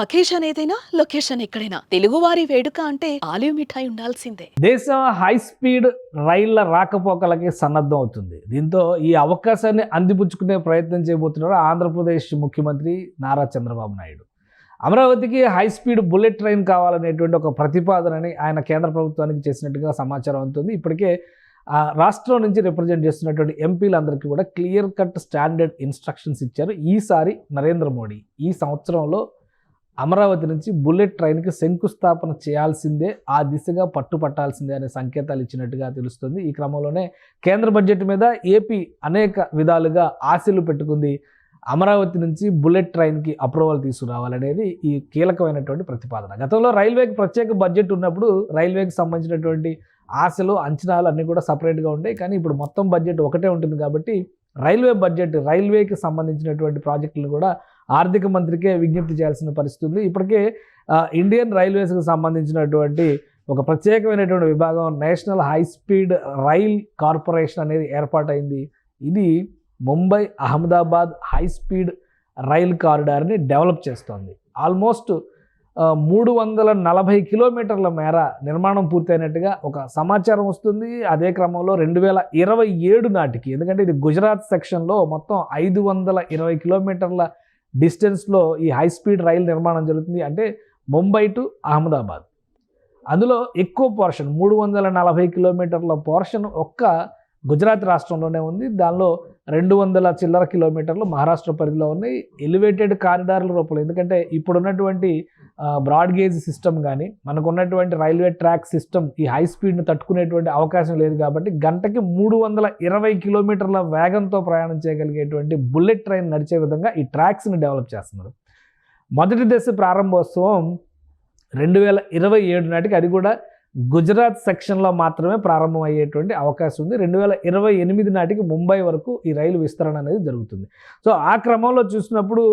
Occasion ఏదైనా location ఎక్కడైనా తెలుగువారి వేడుక అంటే ఆలివ్ మిఠాయి ఉండాల్సిందే. దేశం హై స్పీడ్ రైళ్ల రాకపోకలకి సన్నద్ధం అవుతుంది. దీంతో ఈ అవకాశాన్ని అందిపుచ్చుకునే ప్రయత్నం చేయబోతున్నారు ఆంధ్రప్రదేశ్ ముఖ్యమంత్రి నారా చంద్రబాబు నాయుడు. అమరావతికి హై స్పీడ్ బుల్లెట్ ట్రైన్ కావాలనేటువంటి ఒక ప్రతిపాదనని ఆయన కేంద్ర ప్రభుత్వానికి చేసినట్టుగా సమాచారం అవుతుంది. ఇప్పటికే రాష్ట్రం నుంచి రిప్రజెంట్ చేస్తున్నటువంటి ఎంపీలందరికీ కూడా క్లియర్ కట్ స్టాండర్డ్ ఇన్స్ట్రక్షన్స్ ఇచ్చారు. ఈసారి నరేంద్ర మోడీ ఈ సంవత్సరంలో అమరావతి నుంచి బుల్లెట్ ట్రైన్కి శంకుస్థాపన చేయాల్సిందే, ఆ దిశగా పట్టుపట్టాల్సిందే అనే సంకేతాలు ఇచ్చినట్టుగా తెలుస్తుంది. ఈ క్రమంలోనే కేంద్ర బడ్జెట్ మీద ఏపీ అనేక విధాలుగా ఆశలు పెట్టుకుంది. అమరావతి నుంచి బుల్లెట్ ట్రైన్కి అప్రూవల్ తీసుకురావాలనేది ఈ కీలకమైనటువంటి ప్రతిపాదన. గతంలో రైల్వేకి ప్రత్యేక బడ్జెట్ ఉన్నప్పుడు రైల్వేకి సంబంధించినటువంటి ఆశలు అంచనాలు అన్నీ కూడా సపరేట్గా ఉండేవి. కానీ ఇప్పుడు మొత్తం బడ్జెట్ ఒకటే ఉంటుంది కాబట్టి రైల్వే బడ్జెట్, రైల్వేకి సంబంధించినటువంటి ప్రాజెక్టులు కూడా ఆర్థిక మంత్రికే విజ్ఞప్తి చేయాల్సిన పరిస్థితి ఉంది. ఇప్పటికే ఇండియన్ రైల్వేస్కి సంబంధించినటువంటి ఒక ప్రత్యేకమైనటువంటి విభాగం national high speed rail corporation అనేది ఏర్పాటైంది. ఇది Mumbai Ahmedabad high speed rail కారిడార్ని డెవలప్ చేస్తోంది. ఆల్మోస్ట్ 340 కిలోమీటర్ల మేర నిర్మాణం పూర్తయినట్టుగా ఒక సమాచారం వస్తుంది. అదే క్రమంలో 2027 నాటికి, ఎందుకంటే ఇది గుజరాత్ సెక్షన్లో మొత్తం 520 కిలోమీటర్ల డిస్టెన్స్లో ఈ హై స్పీడ్ రైలు నిర్మాణం జరుగుతుంది. అంటే ముంబై టు అహ్మదాబాద్. అందులో ఎక్కువ పోర్షన్ 340 కిలోమీటర్ల పోర్షన్ ఒక్క గుజరాత్ రాష్ట్రంలోనే ఉంది. దానిలో 200 చిల్లర కిలోమీటర్లు మహారాష్ట్ర పరిధిలో ఉన్నాయి. ఎలివేటెడ్ కారిడార్ల రూపంలో, ఎందుకంటే ఇప్పుడున్నటువంటి బ్రాడ్ గేజ్ సిస్టమ్ కానీ మనకున్నటువంటి రైల్వే ట్రాక్ సిస్టమ్ ఈ హై స్పీడ్ని తట్టుకునేటువంటి అవకాశం లేదు కాబట్టి గంటకి 320 కిలోమీటర్ల వేగంతో ప్రయాణం చేయగలిగేటువంటి బుల్లెట్ ట్రైన్ నడిచే విధంగా ఈ ట్రాక్స్ని డెవలప్ చేస్తున్నారు. మొదటి దశ ప్రారంభోత్సవం 2027 నాటికి, అది కూడా గుజరాత్ సెక్షన్లో మాత్రమే ప్రారంభం అయ్యేటువంటి అవకాశం ఉంది. 2028 నాటికి ముంబై వరకు ఈ రైలు విస్తరణ అనేది జరుగుతుంది. సో ఆ క్రమంలో చూసినప్పుడు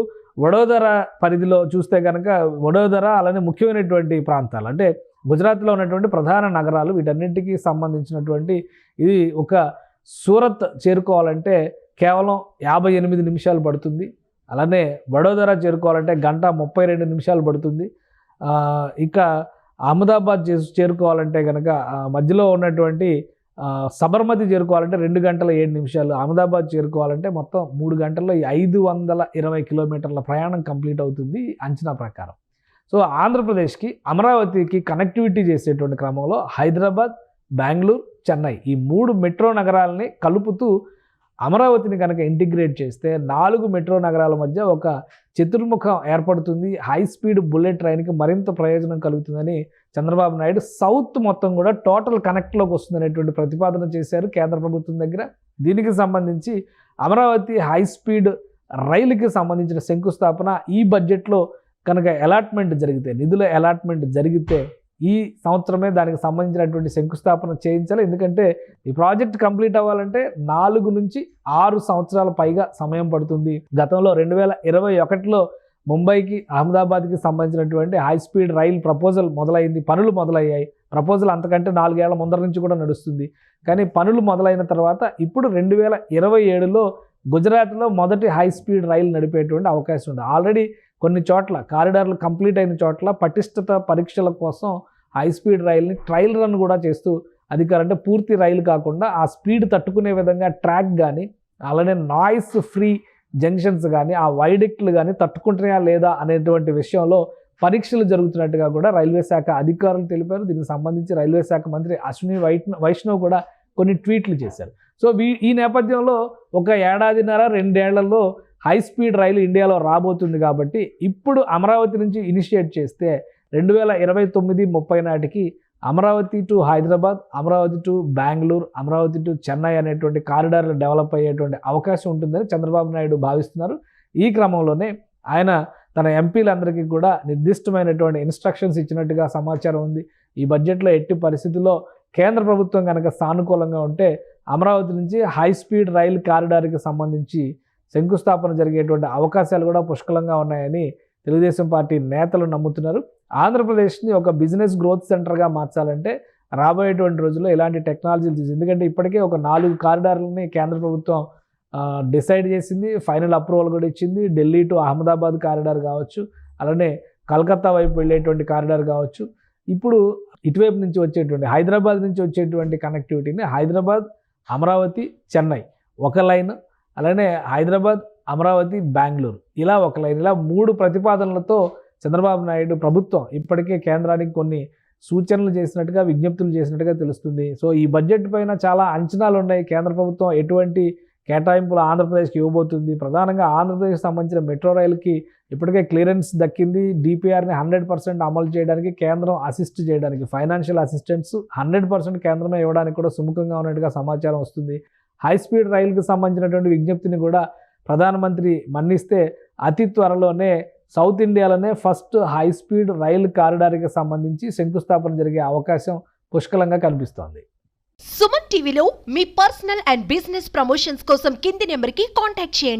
వడోదర పరిధిలో చూస్తే కనుక వడోదర అలానే ముఖ్యమైనటువంటి ప్రాంతాలు, అంటే గుజరాత్లో ఉన్నటువంటి ప్రధాన నగరాలు, వీటన్నింటికి సంబంధించినటువంటి ఇది ఒక సూరత్ చేరుకోవాలంటే కేవలం 58 నిమిషాలు పడుతుంది. అలానే వడోదర చేరుకోవాలంటే గంట 32 నిమిషాలు పడుతుంది. ఇక అహ్మదాబాద్ చేరుకోవాలంటే కనుక మధ్యలో ఉన్నటువంటి సబర్మతి చేరుకోవాలంటే 2 గంటల 7 నిమిషాలు, అహ్మదాబాద్ చేరుకోవాలంటే మొత్తం 3 గంటల్లో 520 కిలోమీటర్ల ప్రయాణం కంప్లీట్ అవుతుంది అంచనా ప్రకారం. సో ఆంధ్రప్రదేశ్కి అమరావతికి కనెక్టివిటీ చేసేటువంటి క్రమంలో హైదరాబాద్, బెంగళూరు, చెన్నై ఈ 3 మెట్రో నగరాలని కలుపుతూ అమరావతిని కనుక ఇంటిగ్రేట్ చేస్తే 4 మెట్రో నగరాల మధ్య ఒక చతుర్ముఖం ఏర్పడుతుంది. హై స్పీడ్ బుల్లెట్ ట్రైన్కి మరింత ప్రయోజనం కలుగుతుందని చంద్రబాబు నాయుడు సౌత్ మొత్తం కూడా టోటల్ కనెక్ట్లోకి వస్తుందనేటువంటి ప్రతిపాదన చేశారు కేంద్ర ప్రభుత్వం దగ్గర. దీనికి సంబంధించి అమరావతి హై స్పీడ్ రైలుకి సంబంధించిన శంకుస్థాపన ఈ బడ్జెట్లో కనుక అలాట్మెంట్ జరిగితే, నిధుల అలాట్మెంట్ జరిగితే ఈ సంవత్సరమే దానికి సంబంధించినటువంటి శంకుస్థాపన చేయించాలి. ఎందుకంటే ఈ ప్రాజెక్ట్ కంప్లీట్ అవ్వాలంటే 4 నుంచి 6 సంవత్సరాల పైగా సమయం పడుతుంది. గతంలో 2021లో ముంబైకి అహ్మదాబాద్కి సంబంధించినటువంటి హై స్పీడ్ రైల్ ప్రపోజల్ మొదలైంది, పనులు మొదలయ్యాయి. ప్రపోజల్ అంతకంటే 4 ఏళ్ల ముందర నుంచి కూడా నడుస్తుంది. కానీ పనులు మొదలైన తర్వాత ఇప్పుడు 2027లో గుజరాత్లో మొదటి హై స్పీడ్ రైలు నడిపేటువంటి అవకాశం ఉంది. ఆల్రెడీ కొన్ని చోట్ల కారిడార్లు కంప్లీట్ అయిన చోట్ల పటిష్టత పరీక్షల కోసం హై స్పీడ్ రైల్ని ట్రయల్ రన్ కూడా చేస్తూ అధికారంటే పూర్తి రైలు కాకుండా ఆ స్పీడ్ తట్టుకునే విధంగా ట్రాక్ కానీ అలానే నాయిస్ ఫ్రీ జంక్షన్స్ కానీ ఆ వైడక్ట్లు కానీ తట్టుకుంటున్నాయా లేదా అనేటువంటి విషయంలో పరీక్షలు జరుగుతున్నట్టుగా కూడా రైల్వే శాఖ అధికారులు తెలిపారు. దీనికి సంబంధించి రైల్వే శాఖ మంత్రి అశ్విని వైష్ణవ్ కూడా కొన్ని ట్వీట్లు చేశారు. సో ఈ నేపథ్యంలో ఒక 1.5-2 ఏళ్లలో హై స్పీడ్ రైలు ఇండియాలో రాబోతుంది కాబట్టి ఇప్పుడు అమరావతి నుంచి ఇనిషియేట్ చేస్తే 2029-30 నాటికి Amaravati to Hyderabad, Amaravati to Bengaluru, Amaravati to Chennai అనేటువంటి కారిడార్లు డెవలప్ అయ్యేటువంటి అవకాశం ఉంటుందని చంద్రబాబు నాయుడు భావిస్తున్నారు. ఈ క్రమంలోనే ఆయన తన ఎంపీలందరికీ కూడా నిర్దిష్టమైనటువంటి ఇన్స్ట్రక్షన్స్ ఇచ్చినట్టుగా సమాచారం ఉంది. ఈ బడ్జెట్లో ఎట్టి పరిస్థితుల్లో కేంద్ర ప్రభుత్వం కనుక సానుకూలంగా ఉంటే అమరావతి నుంచి హై స్పీడ్ రైలు కారిడార్కి సంబంధించి శంకుస్థాపన జరిగేటువంటి అవకాశాలు కూడా పుష్కలంగా ఉన్నాయని తెలుగుదేశం పార్టీ నేతలు నమ్ముతున్నారు. ఆంధ్రప్రదేశ్ని ఒక బిజినెస్ గ్రోత్ సెంటర్గా మార్చాలంటే రాబోయేటువంటి రోజుల్లో ఇలాంటి టెక్నాలజీలు తీసి, ఎందుకంటే ఇప్పటికే ఒక 4 కారిడార్లని కేంద్ర ప్రభుత్వం డిసైడ్ చేసింది, ఫైనల్ అప్రూవల్ కూడా ఇచ్చింది. ఢిల్లీ టు అహ్మదాబాద్ కారిడార్ కావచ్చు, అలానే కలకత్తా వైపు వెళ్ళేటువంటి కారిడార్ కావచ్చు, ఇప్పుడు ఇటువైపు నుంచి వచ్చేటువంటి హైదరాబాద్ నుంచి వచ్చేటువంటి కనెక్టివిటీని హైదరాబాద్, అమరావతి, చెన్నై ఒక లైన్, అలానే హైదరాబాద్, అమరావతి, బెంగళూరు ఇలా ఒక లైన్, ఇలా 3 ప్రతిపాదనలతో చంద్రబాబు నాయుడు ప్రభుత్వం ఇప్పటికే కేంద్రానికి కొన్ని సూచనలు చేసినట్టుగా, విజ్ఞప్తులు చేసినట్టుగా తెలుస్తుంది. సో ఈ బడ్జెట్ పైన చాలా అంచనాలు ఉన్నాయి. కేంద్ర ప్రభుత్వం ఎటువంటి కేటాయింపులు ఆంధ్రప్రదేశ్కి ఇవ్వబోతుంది, ప్రధానంగా ఆంధ్రప్రదేశ్కి సంబంధించిన మెట్రో రైలుకి ఇప్పటికే క్లియరెన్స్ దక్కింది. డిపిఆర్ని 100% అమలు చేయడానికి, కేంద్రం అసిస్ట్ చేయడానికి, ఫైనాన్షియల్ అసిస్టెన్స్ 100% కేంద్రమే ఇవ్వడానికి కూడా సుముఖంగా ఉన్నట్టుగా సమాచారం వస్తుంది. హై స్పీడ్ రైలుకి సంబంధించినటువంటి విజ్ఞప్తిని కూడా ప్రధానమంత్రి మన్నిస్తే అతి త్వరలోనే సౌత్ ఇండియాలోనే ఫస్ట్ హై స్పీడ్ రైలు కారిడార్కి సంబంధించి శంకుస్థాపన జరిగే అవకాశం పుష్కలంగా కనిపిస్తోంది. సుమన్ టీవీలో మీ పర్సనల్ అండ్ బిజినెస్ ప్రమోషన్స్ కోసం కింది నెంబర్కి కాంటాక్ట్ చేయండి.